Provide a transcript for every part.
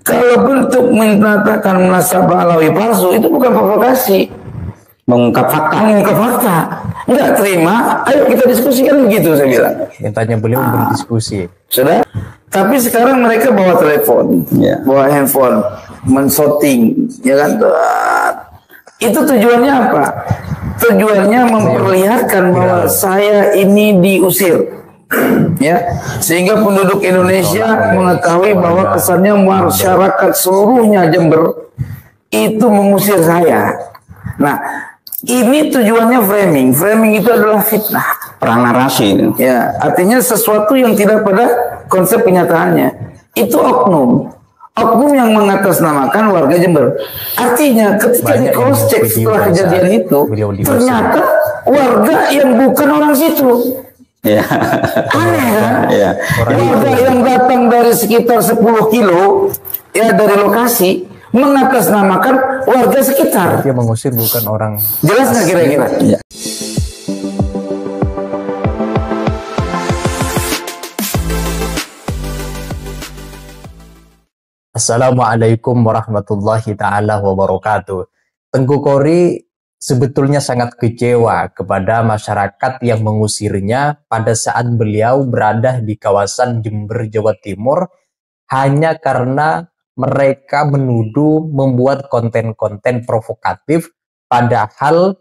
Kalau bentuk menyatakan munasabah alawi palsu itu bukan provokasi, mengungkap fakta. Enggak terima, ayo kita diskusikan begitu saya bilang. Mintanya beliau berdiskusi. Sudah. Tapi sekarang mereka bawa telepon, bawa handphone, menshooting, ya kan? Itu tujuannya apa? Tujuannya memperlihatkan bahwa saya ini diusir, ya, sehingga penduduk Indonesia mengetahui bahwa kesannya masyarakat seluruhnya Jember itu mengusir saya. Nah, ini tujuannya framing. Framing itu adalah fitnah, perang narasi. Ya, artinya sesuatu yang tidak pada konsep kenyataannya. Itu oknum yang mengatasnamakan warga Jember. Artinya ketika di cross check setelah kejadian itu, ternyata warga yang bukan orang situ. Ya. Aneh kan? Ya. Warga yang datang dari sekitar 10 kilo ya dari lokasi mengatasnamakan warga sekitar. Dia mengusir bukan orang. Jelas nggak kira-kira? Ya. Assalamualaikum warahmatullahi ta'ala wabarakatuh. Tengku Kori sebetulnya sangat kecewa kepada masyarakat yang mengusirnya pada saat beliau berada di kawasan Jember, Jawa Timur, hanya karena mereka menuduh membuat konten-konten provokatif, padahal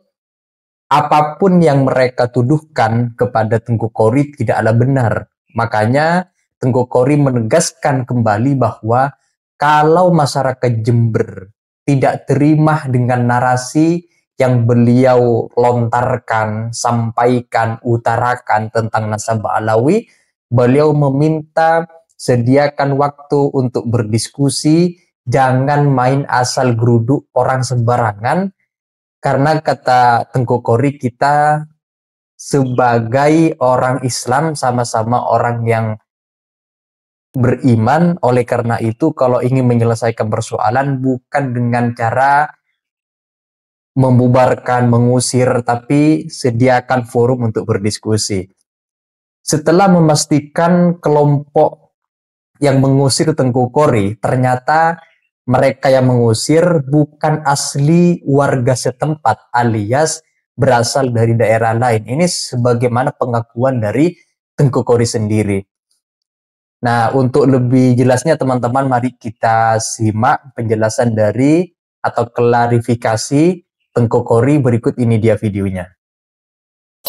apapun yang mereka tuduhkan kepada Tengku Kori tidaklah benar. Makanya Tengku Kori menegaskan kembali bahwa kalau masyarakat Jember tidak terima dengan narasi yang beliau lontarkan, sampaikan, utarakan tentang nasabah alawi, beliau meminta sediakan waktu untuk berdiskusi, jangan main asal geruduk orang sembarangan, karena kata Tengku Kori, kita sebagai orang Islam sama-sama orang yang beriman. Oleh karena itu kalau ingin menyelesaikan persoalan bukan dengan cara membubarkan, mengusir, tapi sediakan forum untuk berdiskusi. Setelah memastikan kelompok yang mengusir Tengku Kori, ternyata mereka yang mengusir bukan asli warga setempat alias berasal dari daerah lain. Ini sebagaimana pengakuan dari Tengku Kori sendiri. Nah, untuk lebih jelasnya teman-teman, mari kita simak penjelasan dari atau klarifikasi Tengku Kori. Berikut ini dia videonya.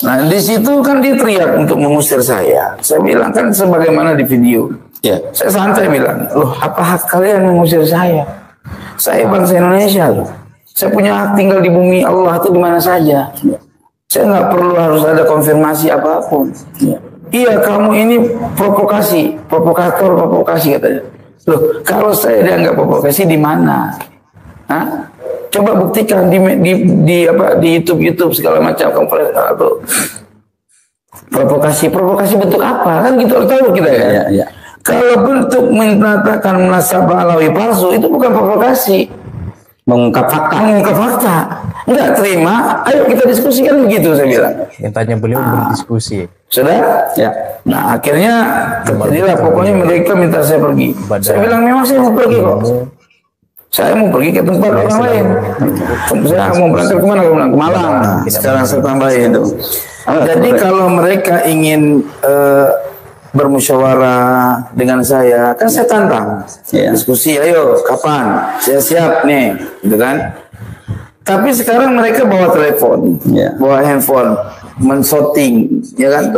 Nah, di situ kan dia teriak untuk mengusir saya. Saya bilang kan sebagaimana di video. Ya. Saya santai bilang, loh apa hak kalian mengusir saya? Saya bangsa Indonesia loh. Saya punya hak tinggal di bumi Allah itu di mana saja. Saya nggak perlu harus ada konfirmasi apapun. Iya, kamu ini provokasi katanya. Loh, kalau saya dianggap provokasi di mana? Hah? Coba buktikan di YouTube segala macam kamu atau provokasi bentuk apa? Kan gitu tahu kita ya. Ya. Kalau bentuk menyatakan munasabah alawi palsu itu bukan provokasi, Mengungkap fakta. Enggak terima, ayo kita diskusikan begitu saya bilang. Mintanya beliau berdiskusi. Sudah? Ya. Nah, akhirnya terjadilah, pokoknya mereka minta saya pergi. Saya bilang memang saya mau pergi kok. Saya mau pergi ke tempat orang lain. Saya mau berangkat kemana? Ke Malang. Sekarang saya tambahin itu. Jadi kalau mereka ingin bermusyawarah dengan saya, kan saya tantang. Diskusi, ayo kapan? Saya siap nih, gitu kan? Tapi sekarang mereka bawa telepon, bawa handphone, menshooting, ya kan?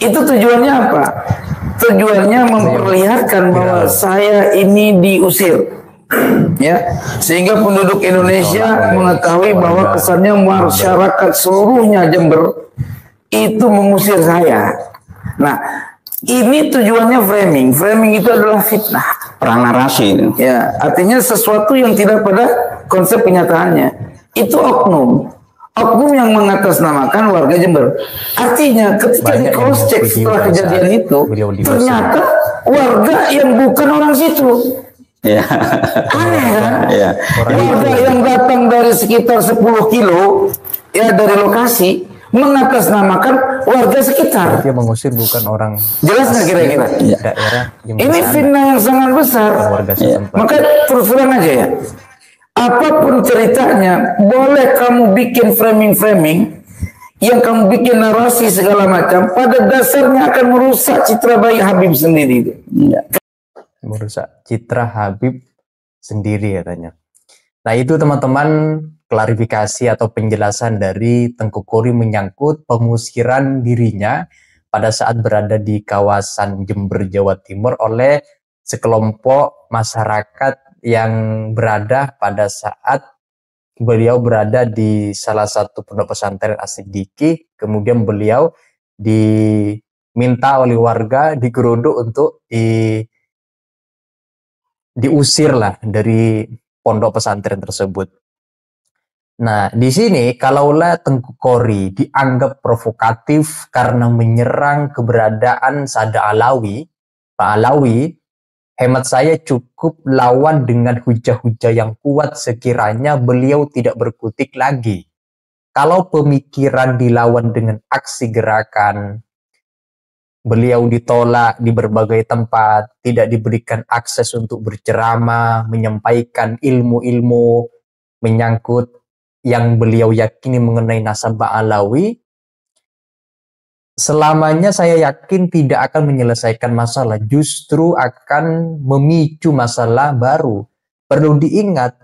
Itu tujuannya apa? Tujuannya memperlihatkan bahwa saya ini diusir, ya, sehingga penduduk Indonesia mengetahui bahwa kesannya masyarakat seluruhnya Jember itu mengusir saya. Nah, ini tujuannya framing. Framing itu adalah fitnah, perang narasi. ya, artinya sesuatu yang tidak pada konsep kenyataannya. Itu oknum yang mengatasnamakan warga Jember. Artinya ketika di cross check setelah kejadian itu, ternyata warga yang bukan orang situ. Ya. Aneh kan? Ya. Warga yang datang dari sekitar 10 kilo ya dari lokasi mengatasnamakan warga sekitar. Dia mengusir bukan orang. Jelas nggak kira-kira? Daerah. Ini fitnah yang sangat besar. Maka terus terang aja ya. Apapun ceritanya, boleh kamu bikin framing-framing, yang kamu bikin narasi segala macam, pada dasarnya akan merusak citra baik Habib sendiri. Merusak citra Habib sendiri katanya. Nah itu teman-teman klarifikasi atau penjelasan dari Tengku Kori menyangkut pengusiran dirinya pada saat berada di kawasan Jember, Jawa Timur oleh sekelompok masyarakat yang berada pada saat beliau berada di salah satu pondok pesantren As-Siddiqi. Kemudian beliau diminta oleh warga digeruduk untuk diusir lah dari pondok pesantren tersebut. Nah, di sini kalaulah Tengku Kori dianggap provokatif karena menyerang keberadaan Sada Alawi, Pak Alawi, hemat saya cukup lawan dengan hujah-hujah yang kuat sekiranya beliau tidak berkutik lagi. Kalau pemikiran dilawan dengan aksi gerakan, beliau ditolak di berbagai tempat, tidak diberikan akses untuk berceramah, menyampaikan ilmu-ilmu menyangkut yang beliau yakini mengenai nasabah Alawi, selamanya saya yakin tidak akan menyelesaikan masalah, justru akan memicu masalah baru. Perlu diingat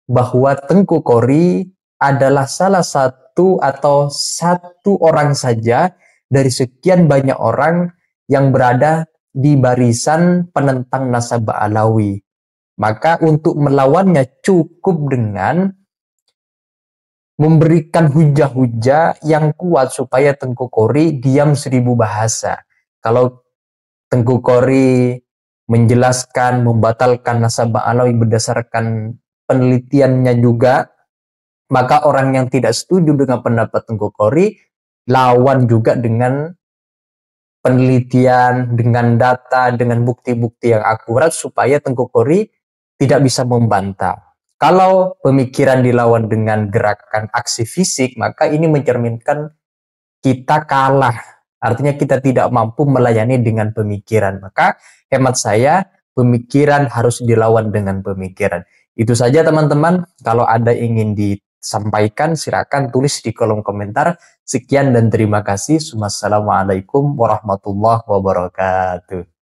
bahwa Tengku Kori adalah salah satu atau satu orang saja dari sekian banyak orang yang berada di barisan penentang nasabah Alawi. Maka untuk melawannya cukup dengan memberikan hujah-hujah yang kuat supaya Tengku Kori diam 1000 bahasa. Kalau Tengku Kori menjelaskan, membatalkan nasabah Alawi berdasarkan penelitiannya juga, maka orang yang tidak setuju dengan pendapat Tengku Kori lawan juga dengan penelitian, dengan data, dengan bukti-bukti yang akurat supaya Tengku Kori tidak bisa membantah. Kalau pemikiran dilawan dengan gerakan aksi fisik, maka ini mencerminkan kita kalah. Artinya kita tidak mampu melayani dengan pemikiran. Maka hemat saya, pemikiran harus dilawan dengan pemikiran. Itu saja teman-teman. Kalau ada ingin disampaikan, silakan tulis di kolom komentar. Sekian dan terima kasih. Wassalamualaikum warahmatullahi wabarakatuh.